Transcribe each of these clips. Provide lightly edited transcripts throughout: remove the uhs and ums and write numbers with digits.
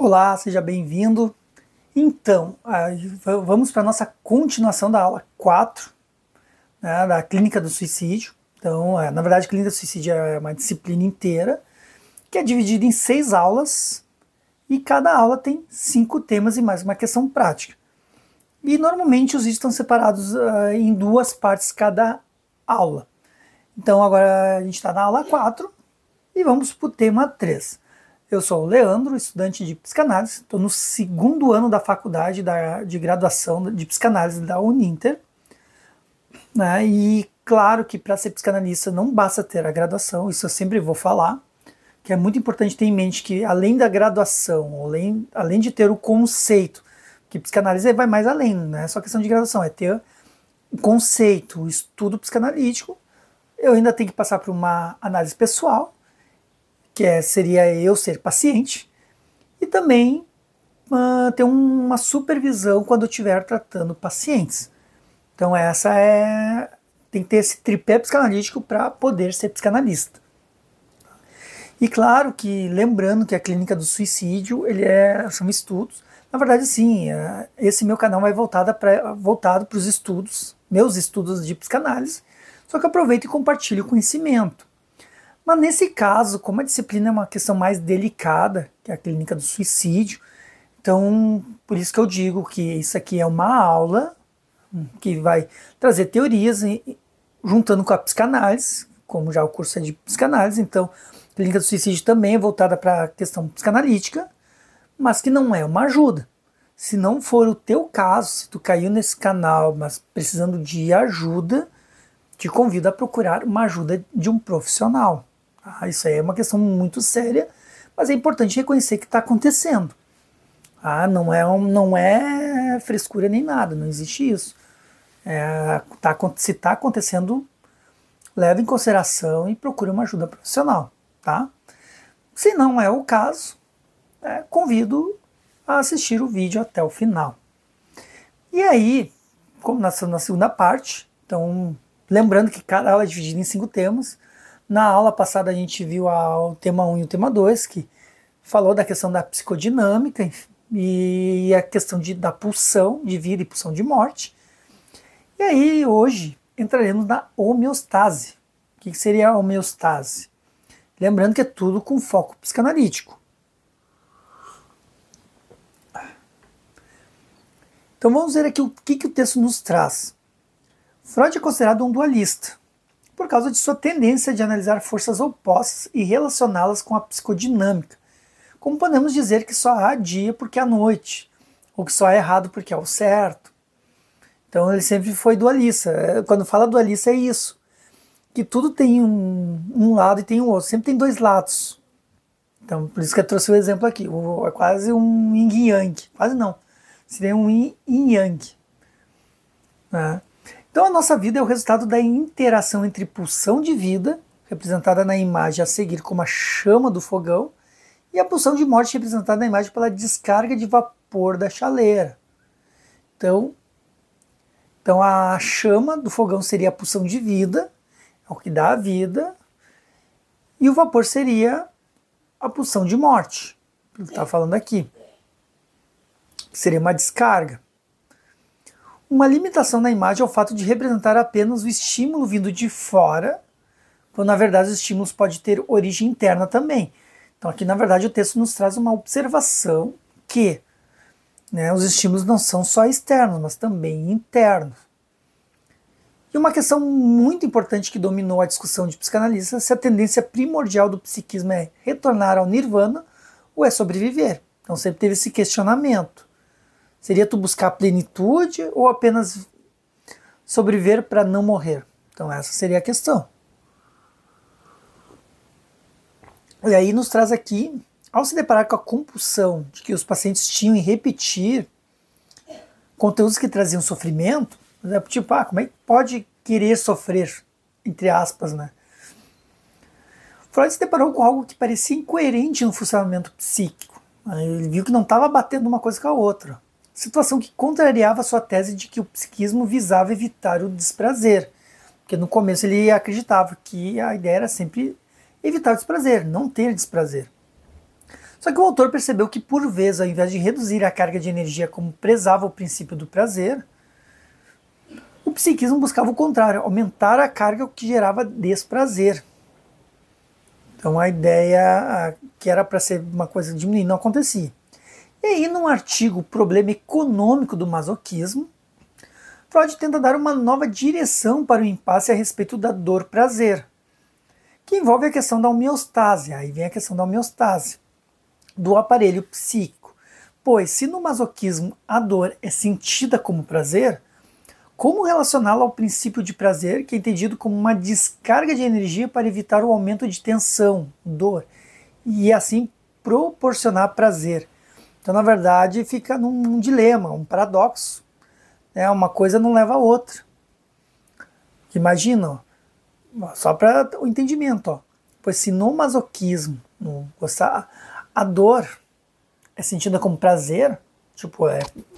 Olá, seja bem-vindo. Então, vamos para a nossa continuação da aula 4, né, da Clínica do Suicídio. Então, na verdade, a Clínica do Suicídio é uma disciplina inteira, que é dividida em 6 aulas, e cada aula tem 5 temas e mais uma questão prática. E normalmente os vídeos estão separados em 2 partes cada aula. Então agora a gente está na aula 4 e vamos para o tema 3. Eu sou o Leandro, estudante de psicanálise, estou no 2º ano da faculdade de graduação de psicanálise da Uninter, né? E claro que para ser psicanalista não basta ter a graduação, isso eu sempre vou falar, que é muito importante ter em mente que além da graduação, além de ter o conceito, que psicanálise vai mais além, não é só questão de graduação, é ter o conceito, o estudo psicanalítico, eu ainda tenho que passar por uma análise pessoal, que seria eu ser paciente, e também ter uma supervisão quando eu estiver tratando pacientes. Então tem que ter esse tripé psicanalítico para poder ser psicanalista. E claro que, lembrando que a Clínica do Suicídio, são estudos, na verdade sim, esse meu canal vai voltado para os estudos, meus estudos de psicanálise, só que eu aproveito e compartilho conhecimento. Mas nesse caso, como a disciplina é uma questão mais delicada, que é a Clínica do Suicídio, então por isso que eu digo que isso aqui é uma aula que vai trazer teorias juntando com a psicanálise, como já o curso é de psicanálise, então a Clínica do Suicídio também é voltada para a questão psicanalítica, mas que não é uma ajuda. Se não for o teu caso, se tu caiu nesse canal, mas precisando de ajuda, te convido a procurar uma ajuda de um profissional. Isso aí é uma questão muito séria, mas é importante reconhecer que está acontecendo. Não é frescura nem nada, não existe isso. Se está acontecendo, leve em consideração e procure uma ajuda profissional. Tá? Se não é o caso, convido a assistir o vídeo até o final. E aí, como nós estamos na segunda parte, então lembrando que cada aula é dividida em 5 temas. Na aula passada a gente viu o tema 1 e o tema 2, que falou da questão da psicodinâmica e a questão da pulsão de vida e pulsão de morte. E aí hoje entraremos na homeostase. O que seria a homeostase? Lembrando que é tudo com foco psicanalítico. Então vamos ver aqui o que o texto nos traz. Freud é considerado um dualista, por causa de sua tendência de analisar forças opostas e relacioná-las com a psicodinâmica. Como podemos dizer que só há dia porque há noite, ou que só há errado porque há o certo. Então ele sempre foi dualista. Quando fala dualista é isso, que tudo tem um lado e tem o outro, sempre tem 2 lados. Então por isso que eu trouxe o exemplo aqui, é quase um yin e yang, quase não, seria um yin e yang. Né? Então a nossa vida é o resultado da interação entre pulsão de vida, representada na imagem a seguir como a chama do fogão, e a pulsão de morte, representada na imagem pela descarga de vapor da chaleira. Então a chama do fogão seria a pulsão de vida, é o que dá a vida, e o vapor seria a pulsão de morte, que ele está falando aqui, que seria uma descarga. Uma limitação na imagem é o fato de representar apenas o estímulo vindo de fora, quando na verdade os estímulos podem ter origem interna também. Então aqui na verdade o texto nos traz uma observação que os estímulos não são só externos, mas também internos. E uma questão muito importante que dominou a discussão de psicanalistas é se a tendência primordial do psiquismo é retornar ao nirvana ou é sobreviver. Então sempre teve esse questionamento. Seria tu buscar plenitude ou apenas sobreviver para não morrer? Então essa seria a questão. E aí nos traz aqui, ao se deparar com a compulsão de que os pacientes tinham em repetir conteúdos que traziam sofrimento, tipo, como é que pode querer sofrer, entre aspas, né? Freud se deparou com algo que parecia incoerente no funcionamento psíquico. Ele viu que não estava batendo uma coisa com a outra. Situação que contrariava sua tese de que o psiquismo visava evitar o desprazer. Porque no começo ele acreditava que a ideia era sempre evitar o desprazer, não ter desprazer. Só que o autor percebeu que, por vezes, ao invés de reduzir a carga de energia como prezava o princípio do prazer, o psiquismo buscava o contrário, aumentar a carga, o que gerava desprazer. Então a ideia que era para ser uma coisa diminuir não acontecia. E aí, num artigo Problema Econômico do Masoquismo, Freud tenta dar uma nova direção para o impasse a respeito da dor-prazer, que envolve a questão da homeostase. Aí vem a questão da homeostase do aparelho psíquico. Pois, se no masoquismo a dor é sentida como prazer, como relacioná-la ao princípio de prazer, que é entendido como uma descarga de energia para evitar o aumento de tensão, dor, e assim proporcionar prazer? Então, na verdade, fica num dilema, um paradoxo. Uma coisa não leva a outra. Imagina, só para o entendimento, pois se no masoquismo a dor é sentida como prazer, tipo,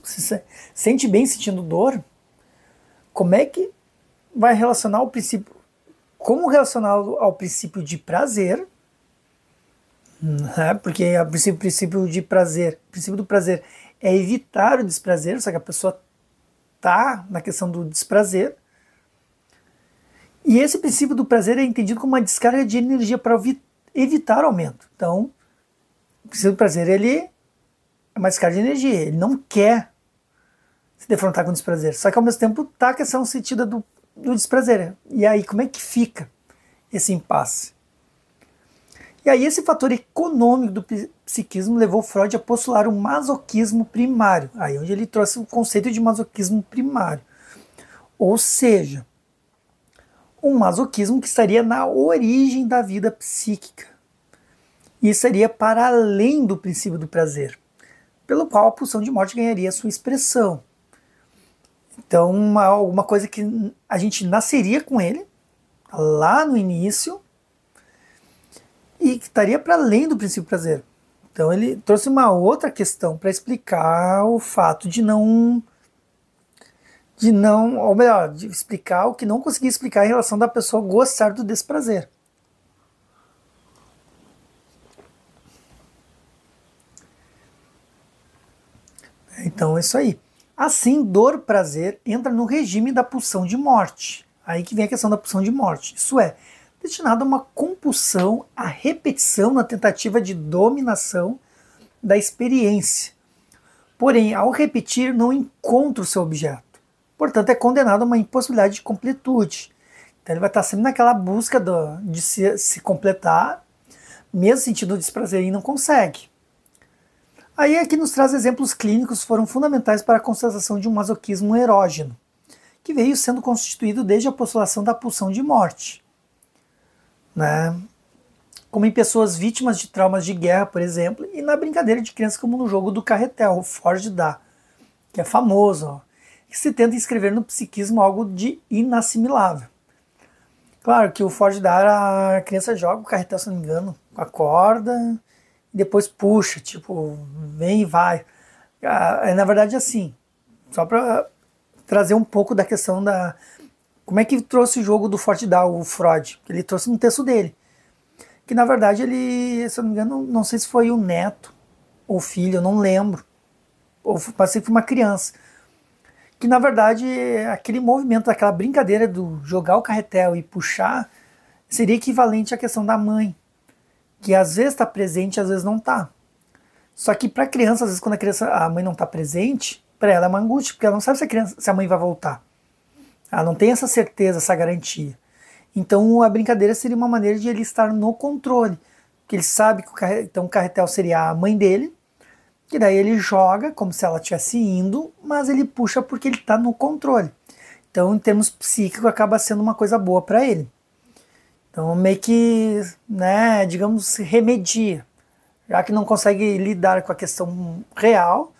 se sente bem sentindo dor, como é que vai relacionar o princípio? Como relacioná-lo ao princípio de prazer? Porque o princípio de prazer, o princípio do prazer é evitar o desprazer, só que a pessoa está na questão do desprazer. E esse princípio do prazer é entendido como uma descarga de energia para evitar o aumento. Então, o princípio do prazer ele é uma descarga de energia, ele não quer se defrontar com o desprazer, só que ao mesmo tempo está a questão sentida do desprazer. E aí, como é que fica esse impasse? E aí esse fator econômico do psiquismo levou Freud a postular o masoquismo primário, aí onde ele trouxe o conceito de masoquismo primário. Ou seja, um masoquismo que estaria na origem da vida psíquica. E seria para além do princípio do prazer, pelo qual a pulsão de morte ganharia sua expressão. Então, alguma coisa que a gente nasceria com ele, lá no início, e que estaria para além do princípio do prazer. Então ele trouxe uma outra questão para explicar o fato de ou melhor, de explicar o que não conseguia explicar em relação da pessoa gostar do desprazer. Então é isso aí. Assim, dor-prazer entra no regime da pulsão de morte. Aí que vem a questão da pulsão de morte. Isso é, destinado a uma compulsão, a repetição na tentativa de dominação da experiência. Porém, ao repetir, não encontra o seu objeto. Portanto, é condenado a uma impossibilidade de completude. Então ele vai estar sempre naquela busca de se completar, mesmo sentindo o desprazer e não consegue. Aí aqui nos traz exemplos clínicos que foram fundamentais para a constatação de um masoquismo erógeno, que veio sendo constituído desde a postulação da pulsão de morte. Como em pessoas vítimas de traumas de guerra, por exemplo, e na brincadeira de crianças como no jogo do carretel, o Ford dá, que é famoso, que se tenta inscrever no psiquismo algo de inassimilável. Claro que o Ford dá, a criança joga o carretel, se não me engano, com a corda, e depois puxa, tipo, vem e vai. Na verdade, assim, só para trazer um pouco da questão da... Como é que trouxe o jogo do Ford Down, o Freud? Ele trouxe no texto dele. Que na verdade ele, se eu não me engano, não sei se foi o neto ou filho, eu não lembro. Ou passei por uma criança. Que na verdade aquele movimento, aquela brincadeira do jogar o carretel e puxar, seria equivalente à questão da mãe. Que às vezes está presente, às vezes não está. Só que para a criança, às vezes quando a mãe não está presente, para ela é uma angústia, porque ela não sabe se a mãe vai voltar. Ela não tem essa certeza, essa garantia. Então a brincadeira seria uma maneira de ele estar no controle. Porque ele sabe que o carretel seria a mãe dele, e daí ele joga como se ela estivesse indo, mas ele puxa porque ele está no controle. Então em termos psíquicos acaba sendo uma coisa boa para ele. Então meio que, digamos, se remedia. Já que não consegue lidar com a questão real,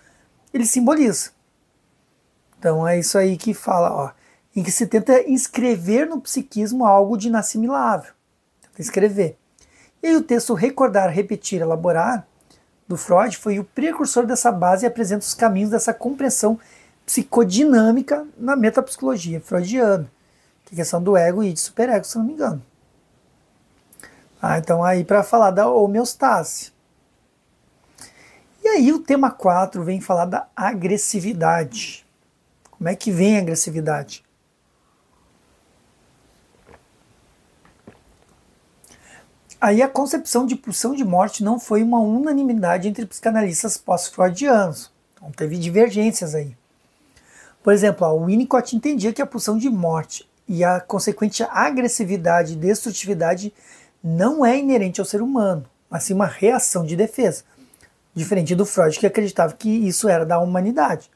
ele simboliza. Então é isso aí que fala, em que se tenta inscrever no psiquismo algo de inassimilável. Tenta escrever. E aí o texto Recordar, Repetir, Elaborar, do Freud, foi o precursor dessa base e apresenta os caminhos dessa compreensão psicodinâmica na metapsicologia freudiana, que é a questão do ego e de superego, se não me engano. Então aí para falar da homeostase. E aí o tema 4 vem falar da agressividade. Como é que vem a agressividade? Aí a concepção de pulsão de morte não foi uma unanimidade entre psicanalistas pós-freudianos. Então teve divergências aí. Por exemplo, o Winnicott entendia que a pulsão de morte e a consequente agressividade e destrutividade não é inerente ao ser humano, mas sim uma reação de defesa. Diferente do Freud, que acreditava que isso era da humanidade.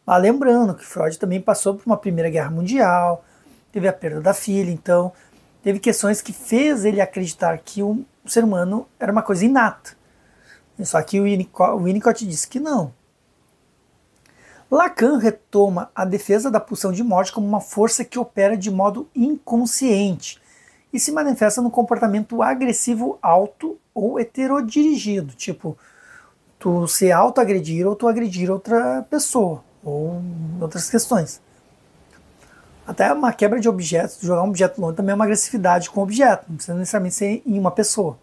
Mas lembrando que Freud também passou por uma Primeira Guerra Mundial, teve a perda da filha, então teve questões que fez ele acreditar que o ser humano era uma coisa inata. Só que o Winnicott disse que não. Lacan retoma a defesa da pulsão de morte como uma força que opera de modo inconsciente e se manifesta no comportamento agressivo alto ou heterodirigido, tipo, tu se autoagredir ou tu agredir outra pessoa, ou outras questões. Até uma quebra de objetos, jogar um objeto longe também é uma agressividade com o objeto, não precisa necessariamente ser em uma pessoa.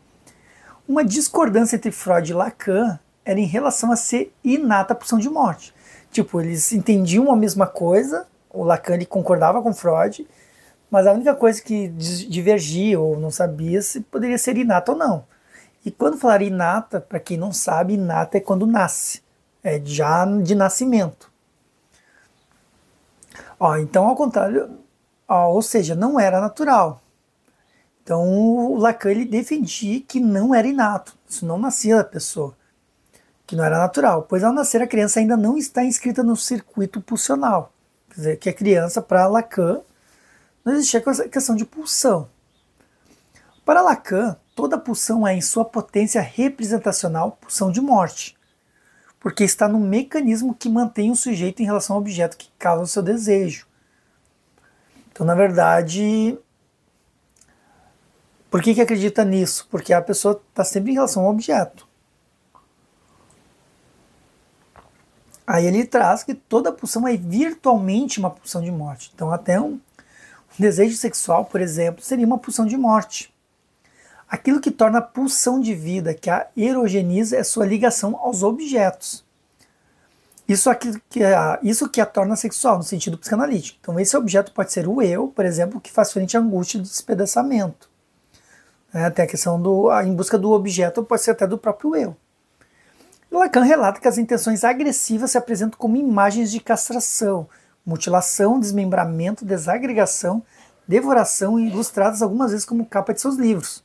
Uma discordância entre Freud e Lacan era em relação a ser inata a pulsão de morte. Tipo, eles entendiam a mesma coisa, o Lacan ele concordava com Freud, mas a única coisa que divergia ou não sabia se poderia ser inata ou não. E quando falar inata, para quem não sabe, inata é quando nasce, é já de nascimento. Então, ao contrário, ou seja, não era natural. Então, o Lacan ele defendia que não era inato, isso não nascia da pessoa, que não era natural, pois ao nascer a criança ainda não está inscrita no circuito pulsional. Quer dizer, que a criança, para Lacan, não existia questão de pulsão. Para Lacan, toda pulsão é, em sua potência representacional, pulsão de morte, porque está no mecanismo que mantém o sujeito em relação ao objeto que causa o seu desejo. Então, na verdade, por que acredita nisso? Porque a pessoa está sempre em relação ao objeto. Aí ele traz que toda pulsão é virtualmente uma pulsão de morte. Então, até um desejo sexual, por exemplo, seria uma pulsão de morte. Aquilo que torna a pulsão de vida, que a erogeniza, é sua ligação aos objetos. Isso que a torna sexual, no sentido psicanalítico. Então, esse objeto pode ser o eu, por exemplo, que faz frente à angústia do despedaçamento. Tem a questão em busca do objeto, pode ser até do próprio eu. Lacan relata que as intenções agressivas se apresentam como imagens de castração, mutilação, desmembramento, desagregação, devoração e ilustradas algumas vezes como capa de seus livros.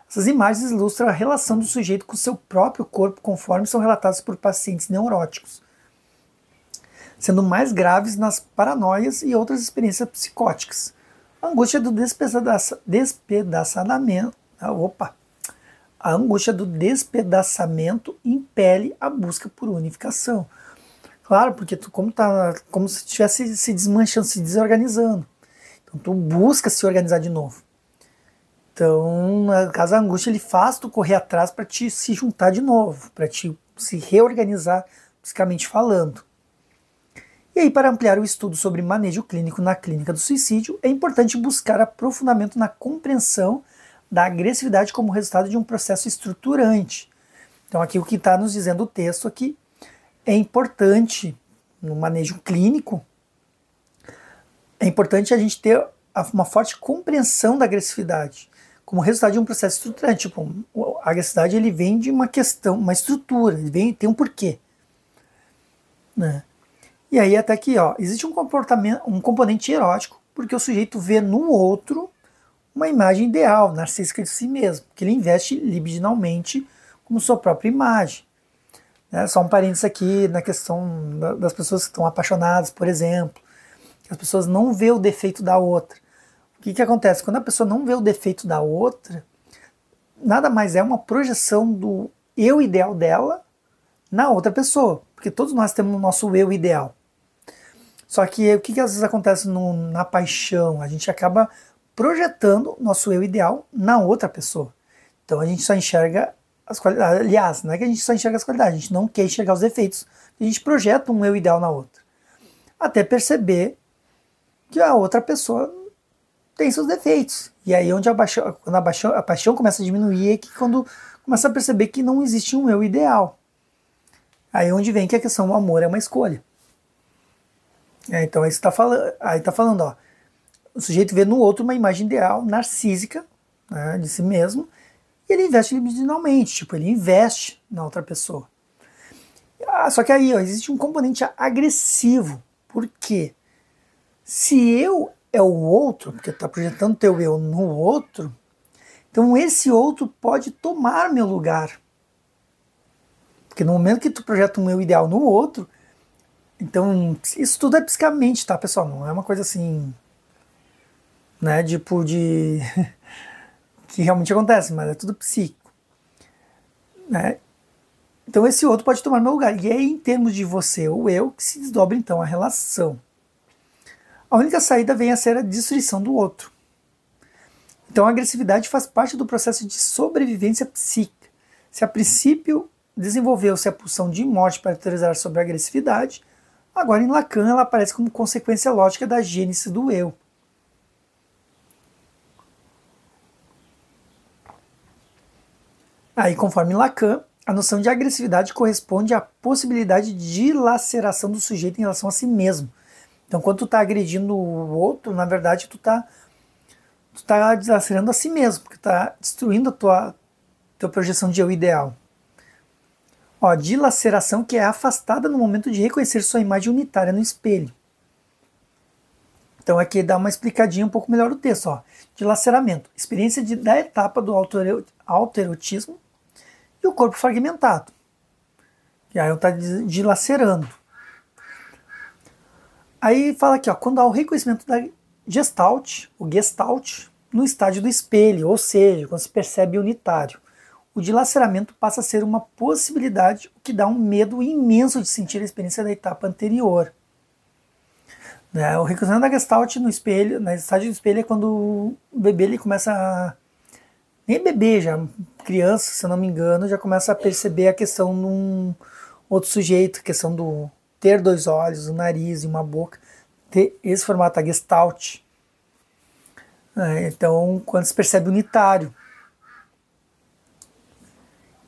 Essas imagens ilustram a relação do sujeito com seu próprio corpo conforme são relatadas por pacientes neuróticos, sendo mais graves nas paranoias e outras experiências psicóticas. A angústia do despedaçamento. A angústia do despedaçamento impele a busca por unificação. Claro, porque como se estivesse se desmanchando, se desorganizando. Então tu busca se organizar de novo. Então, no caso, a angústia ele faz tu correr atrás para te se juntar de novo, para te se reorganizar psicamente falando. E aí, para ampliar o estudo sobre manejo clínico na clínica do suicídio, é importante buscar aprofundamento na compreensão da agressividade como resultado de um processo estruturante. Então, aqui o que está nos dizendo o texto aqui é importante no manejo clínico, é importante a gente ter uma forte compreensão da agressividade como resultado de um processo estruturante. Tipo, a agressividade ele vem de uma questão, uma estrutura, ele tem um porquê. Né? E aí até aqui, existe um componente erótico, porque o sujeito vê no outro uma imagem ideal, narcísica de si mesmo, que ele investe libidinalmente como sua própria imagem. Só um parênteses aqui na questão das pessoas que estão apaixonadas, por exemplo, que as pessoas não vê o defeito da outra. O que acontece? Quando a pessoa não vê o defeito da outra, nada mais é uma projeção do eu ideal dela na outra pessoa, porque todos nós temos o nosso eu ideal. Só que o que às vezes acontece na paixão? A gente acaba projetando nosso eu ideal na outra pessoa. Então a gente só enxerga as qualidades. Aliás, não é que a gente só enxerga as qualidades, a gente não quer enxergar os defeitos. A gente projeta um eu ideal na outra. Até perceber que a outra pessoa tem seus defeitos. E aí onde quando a paixão começa a diminuir é que quando começa a perceber que não existe um eu ideal. Aí onde vem que a questão do amor é uma escolha. Então aí tá falando, ó, o sujeito vê no outro uma imagem ideal, narcísica, né, de si mesmo, e ele investe libidinalmente, tipo, ele investe na outra pessoa. Só que aí, ó, existe um componente agressivo. Por quê? Se eu é o outro, porque tá projetando teu eu no outro, então esse outro pode tomar meu lugar. Porque no momento que tu projeta um eu ideal no outro, então isso tudo é psicamente, tá, pessoal? Não é uma coisa assim, né, tipo de que realmente acontece, mas é tudo psíquico, né? Então esse outro pode tomar meu lugar. E é em termos de você ou eu que se desdobra então a relação. A única saída vem a ser a destruição do outro. Então a agressividade faz parte do processo de sobrevivência psíquica. Se a princípio desenvolveu-se a pulsão de morte para teorizar sobre a agressividade, agora em Lacan ela aparece como consequência lógica da gênese do eu. Aí, conforme Lacan, a noção de agressividade corresponde à possibilidade de dilaceração do sujeito em relação a si mesmo. Então, quando tu tá agredindo o outro, na verdade, tu tá dilacerando a si mesmo, porque tá destruindo a tua projeção de eu ideal. Ó, dilaceração que é afastada no momento de reconhecer sua imagem unitária no espelho. Então aqui dá uma explicadinha um pouco melhor do texto. Ó. Dilaceramento, experiência da etapa do autoerotismo e o corpo fragmentado. E aí está dilacerando. Aí fala aqui, ó, quando há o reconhecimento da gestalt, o gestalt, no estágio do espelho, ou seja, quando se percebe unitário. O dilaceramento passa a ser uma possibilidade, o que dá um medo imenso de sentir a experiência da etapa anterior. Né? O reconhecimento da Gestalt no espelho, na estágio do espelho, é quando o bebê ele começa a... Nem bebê, já criança, se eu não me engano, já começa a perceber a questão de um outro sujeito, a questão do ter dois olhos, um nariz e uma boca, ter esse formato, a Gestalt. Então, quando se percebe unitário.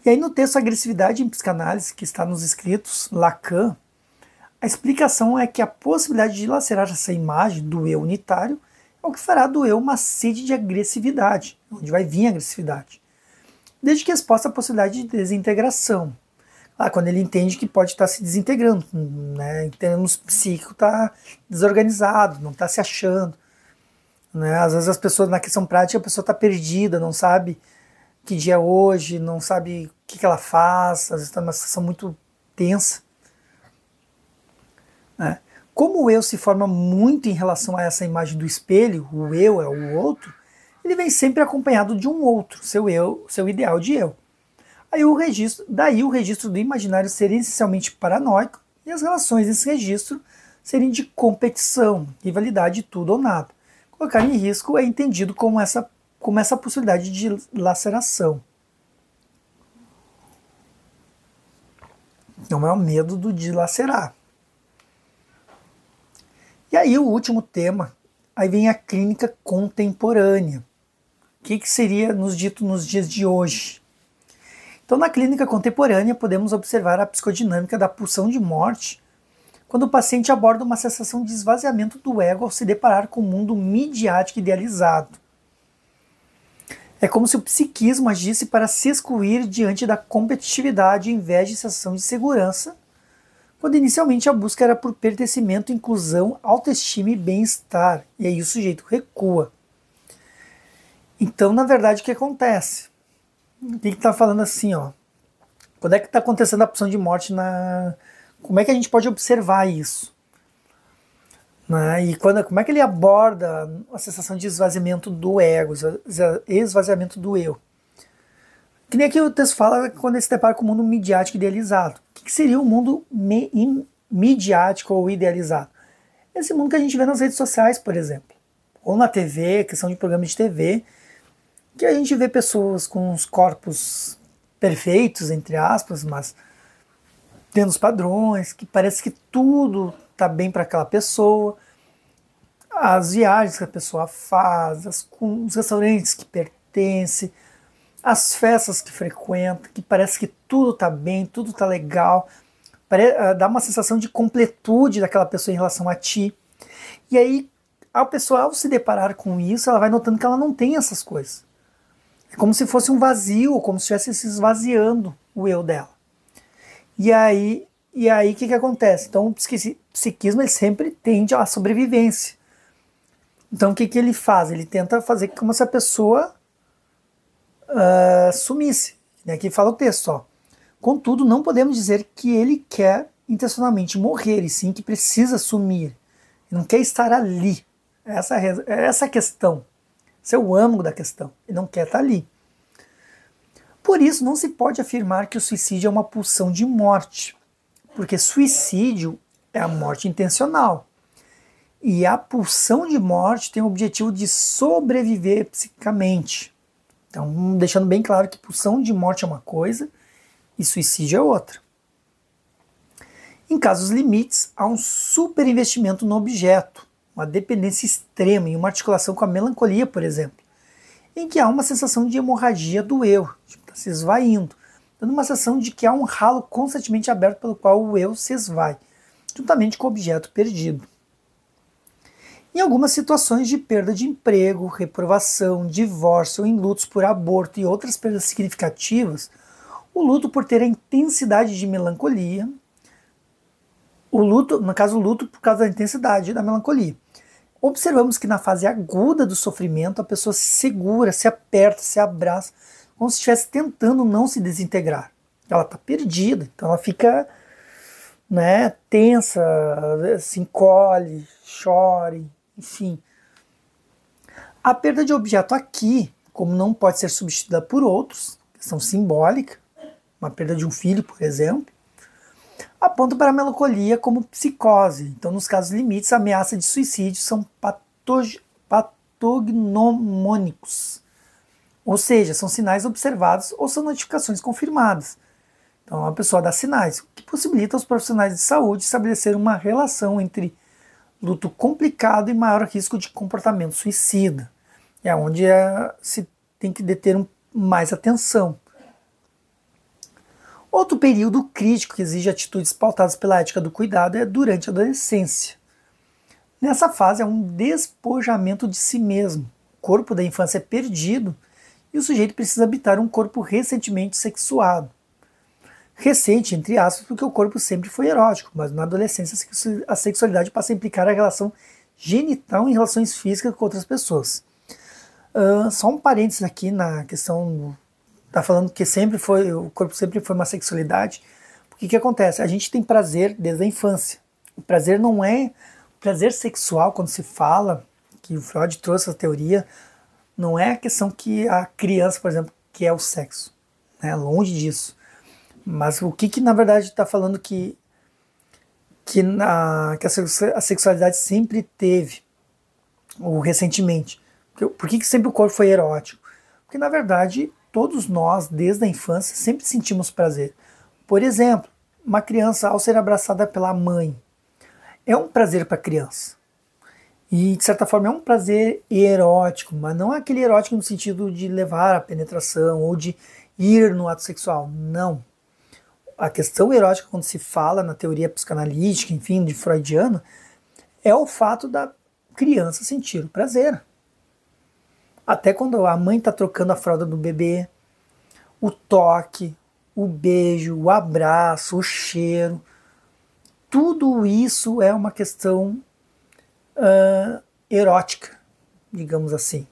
E aí no texto Agressividade em Psicanálise, que está nos escritos, Lacan, a explicação é que a possibilidade de dilacerar essa imagem do eu unitário é o que fará do eu uma sede de agressividade, onde vai vir a agressividade, desde que exposta a possibilidade de desintegração. Quando ele entende que pode estar se desintegrando, né, em termos psíquicos está desorganizado, não está se achando. Né? Às vezes as pessoas, na questão prática, a pessoa está perdida, não sabe que dia é hoje, não sabe o que ela faz, às vezes está numa situação muito tensa. Né? Como o eu se forma muito em relação a essa imagem do espelho, o eu é o outro, ele vem sempre acompanhado de um outro, seu eu, seu ideal de eu. Daí o registro do imaginário seria essencialmente paranoico e as relações nesse registro seriam de competição, rivalidade, tudo ou nada. Colocar em risco é entendido como essa possibilidade de laceração. Não é o medo do dilacerar. E aí o último tema, aí vem a clínica contemporânea. O que seria nos dito nos dias de hoje? Então na clínica contemporânea podemos observar a psicodinâmica da pulsão de morte quando o paciente aborda uma sensação de esvaziamento do ego ao se deparar com o mundo midiático idealizado. É como se o psiquismo agisse para se excluir diante da competitividade em vez de sensação de segurança, quando inicialmente a busca era por pertencimento, inclusão, autoestima e bem-estar, e aí o sujeito recua. Então, na verdade, o que acontece? Tem que estar falando assim, ó, quando é que está acontecendo a pulsão de morte Como é que a gente pode observar isso? Né? E como é que ele aborda a sensação de esvaziamento do ego, esvaziamento do eu? Que nem aqui o texto fala quando ele se depara com o mundo midiático idealizado. O que seria o mundo midiático ou idealizado? Esse mundo que a gente vê nas redes sociais, por exemplo. Ou na TV, questão de programas de TV, que a gente vê pessoas com os corpos perfeitos, entre aspas, mas tendo os padrões, que parece que tudo está bem para aquela pessoa, as viagens que a pessoa faz, os restaurantes que pertence, as festas que frequenta, que parece que tudo está bem, tudo está legal, dá uma sensação de completude daquela pessoa em relação a ti. E aí, a pessoa, ao se deparar com isso, ela vai notando que ela não tem essas coisas. É como se fosse um vazio, como se estivesse se esvaziando o eu dela. E aí, o que acontece? Então, o psiquismo ele sempre tende à sobrevivência. Então, o que ele faz? Ele tenta fazer como se a pessoa sumisse. Aqui fala o texto, ó. Contudo, não podemos dizer que ele quer intencionalmente morrer, e sim que precisa sumir. Ele não quer estar ali. Essa a questão. Esse é o âmago da questão. Ele não quer estar ali. Por isso, não se pode afirmar que o suicídio é uma pulsão de morte, porque suicídio é a morte intencional. E a pulsão de morte tem o objetivo de sobreviver psiquicamente. Então, deixando bem claro que pulsão de morte é uma coisa e suicídio é outra. Em casos limites, há um superinvestimento no objeto, uma dependência extrema e uma articulação com a melancolia, por exemplo, em que há uma sensação de hemorragia do eu, está se esvaindo, dando uma sensação de que há um ralo constantemente aberto pelo qual o eu se esvai, juntamente com o objeto perdido. Em algumas situações de perda de emprego, reprovação, divórcio ou em lutos por aborto e outras perdas significativas, o luto por ter a intensidade de melancolia, o luto por causa da intensidade da melancolia. Observamos que na fase aguda do sofrimento a pessoa se segura, se aperta, se abraça, como se estivesse tentando não se desintegrar. Ela está perdida, então ela fica tensa, se encolhe, chora, enfim. A perda de objeto aqui, como não pode ser substituída por outros, questão simbólica, uma perda de um filho, por exemplo, aponta para a melancolia como psicose. Então, nos casos limites, a ameaça de suicídio são patognomônicos, ou seja, são sinais observados ou são notificações confirmadas. Então, a pessoa dá sinais, o que possibilita aos profissionais de saúde estabelecer uma relação entre luto complicado e maior risco de comportamento suicida. É onde se tem que deter mais atenção. Outro período crítico que exige atitudes pautadas pela ética do cuidado é durante a adolescência. Nessa fase é um despojamento de si mesmo. O corpo da infância é perdido e o sujeito precisa habitar um corpo recentemente sexuado. Recente, entre aspas, porque o corpo sempre foi erótico, mas na adolescência a sexualidade passa a implicar a relação genital em relações físicas com outras pessoas. Só um parênteses aqui na questão, tá falando que o corpo sempre foi uma sexualidade. O que acontece? A gente tem prazer desde a infância. O prazer não é prazer sexual, quando se fala, que o Freud trouxe essa teoria, não é a questão que a criança, por exemplo, quer o sexo. Longe disso. Mas o que na verdade está falando que a sexualidade sempre teve, ou recentemente? Por que sempre o corpo foi erótico? Porque na verdade todos nós, desde a infância, sempre sentimos prazer. Por exemplo, uma criança ao ser abraçada pela mãe, é um prazer para a criança. E de certa forma é um prazer erótico, mas não é aquele erótico no sentido de levar à penetração ou de ir no ato sexual, não. A questão erótica, quando se fala na teoria psicanalítica, enfim, de freudiana, é o fato da criança sentir o prazer. Até quando a mãe está trocando a fralda do bebê, o toque, o beijo, o abraço, o cheiro, tudo isso é uma questão erótica, digamos assim.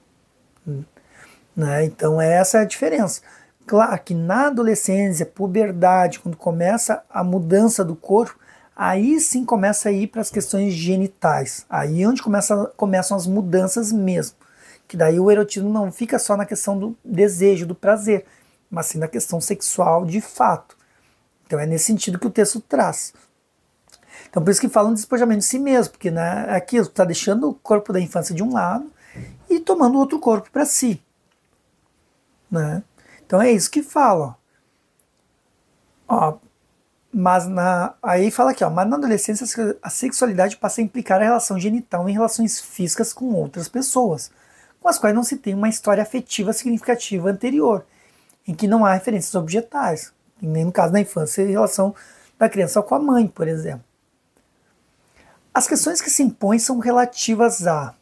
Então essa é a diferença. Claro que na adolescência, puberdade, quando começa a mudança do corpo, aí sim começa a ir para as questões genitais. Aí é onde começam as mudanças mesmo. Que daí o erotismo não fica só na questão do desejo, do prazer, mas sim na questão sexual de fato. Então é nesse sentido que o texto traz. Então por isso que falam de despojamento de si mesmo, porque é aquilo, está deixando o corpo da infância de um lado e tomando outro corpo para si. Então é isso que fala. Aí fala aqui, mas na adolescência a sexualidade passa a implicar a relação genital em relações físicas com outras pessoas, com as quais não se tem uma história afetiva significativa anterior, em que não há referências objetais, nem no caso da infância, em relação da criança com a mãe, por exemplo. As questões que se impõem são relativas a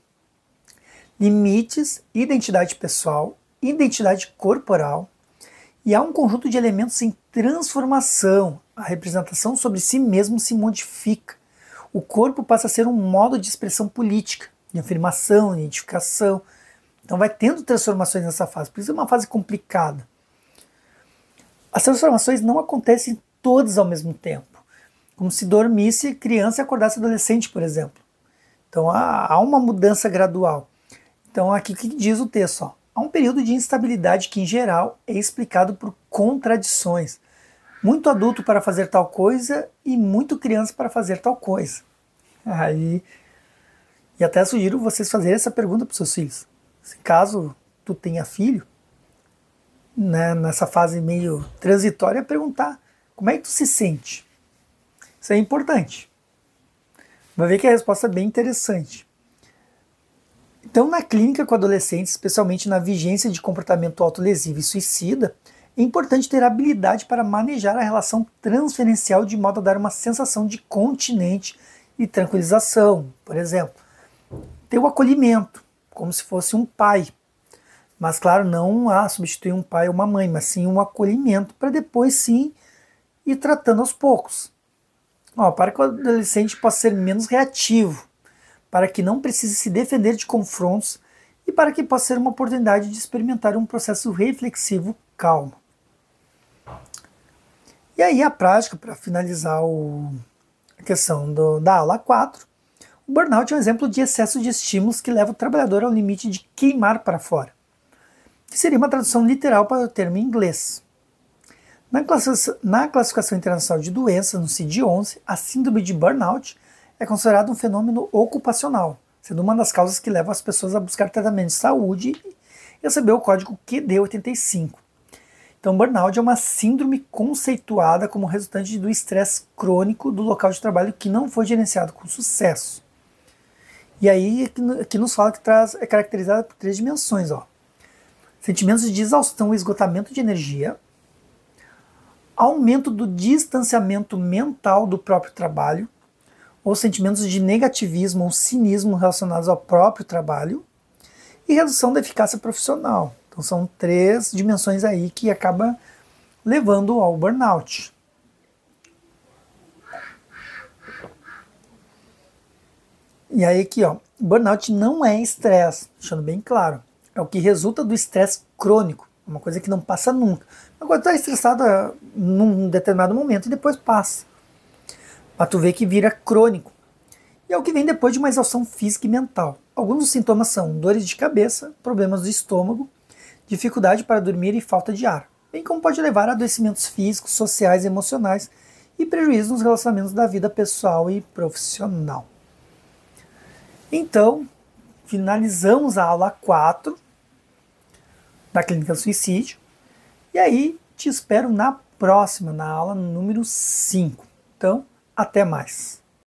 limites, identidade pessoal, identidade corporal, e há um conjunto de elementos em transformação. A representação sobre si mesmo se modifica. O corpo passa a ser um modo de expressão política, de afirmação, de identificação. Então vai tendo transformações nessa fase. Por isso é uma fase complicada. As transformações não acontecem todas ao mesmo tempo. Como se dormisse criança e acordasse adolescente, por exemplo. Então há uma mudança gradual. Então aqui que diz o texto, ó. Há um período de instabilidade que, em geral, é explicado por contradições. Muito adulto para fazer tal coisa e muito criança para fazer tal coisa. E até sugiro vocês fazerem essa pergunta para os seus filhos. Se caso tu tenha filho, né, nessa fase meio transitória, perguntar como é que tu se sente. Isso é importante. Vai ver que a resposta é bem interessante. Então, na clínica com adolescentes, especialmente na vigência de comportamento autolesivo e suicida, é importante ter habilidade para manejar a relação transferencial de modo a dar uma sensação de continente e tranquilização. Por exemplo, ter o acolhimento, como se fosse um pai. Mas, claro, não substituir um pai ou uma mãe, mas sim um acolhimento, para depois sim ir tratando aos poucos. Para que o adolescente possa ser menos reativo, para que não precise se defender de confrontos e para que possa ser uma oportunidade de experimentar um processo reflexivo calmo. E aí a prática, para finalizar a questão da aula 4, o burnout é um exemplo de excesso de estímulos que leva o trabalhador ao limite de queimar para fora, que seria uma tradução literal para o termo em inglês. Na classificação internacional de doenças, no CID-11, a síndrome de burnout é considerado um fenômeno ocupacional, sendo uma das causas que levam as pessoas a buscar tratamento de saúde e receber o código QD85. Então, burnout é uma síndrome conceituada como resultante do estresse crônico do local de trabalho que não foi gerenciado com sucesso. E aí, aqui nos fala que é caracterizada por 3 dimensões. Sentimentos de exaustão e esgotamento de energia, aumento do distanciamento mental do próprio trabalho, ou sentimentos de negativismo ou cinismo relacionados ao próprio trabalho, e redução da eficácia profissional. Então são 3 dimensões aí que acaba levando ao burnout. E aí aqui, burnout não é estresse, deixando bem claro. É o que resulta do estresse crônico, uma coisa que não passa nunca. Uma coisa está estressada num determinado momento e depois passa. Mas tu vê que vira crônico. E é o que vem depois de uma exaustão física e mental. Alguns dos sintomas são dores de cabeça, problemas do estômago, dificuldade para dormir e falta de ar, bem como pode levar a adoecimentos físicos, sociais, emocionais e prejuízos nos relacionamentos da vida pessoal e profissional. Então, finalizamos a aula 4 da Clínica do Suicídio. E aí, te espero na próxima, na aula número 5. Então, até mais.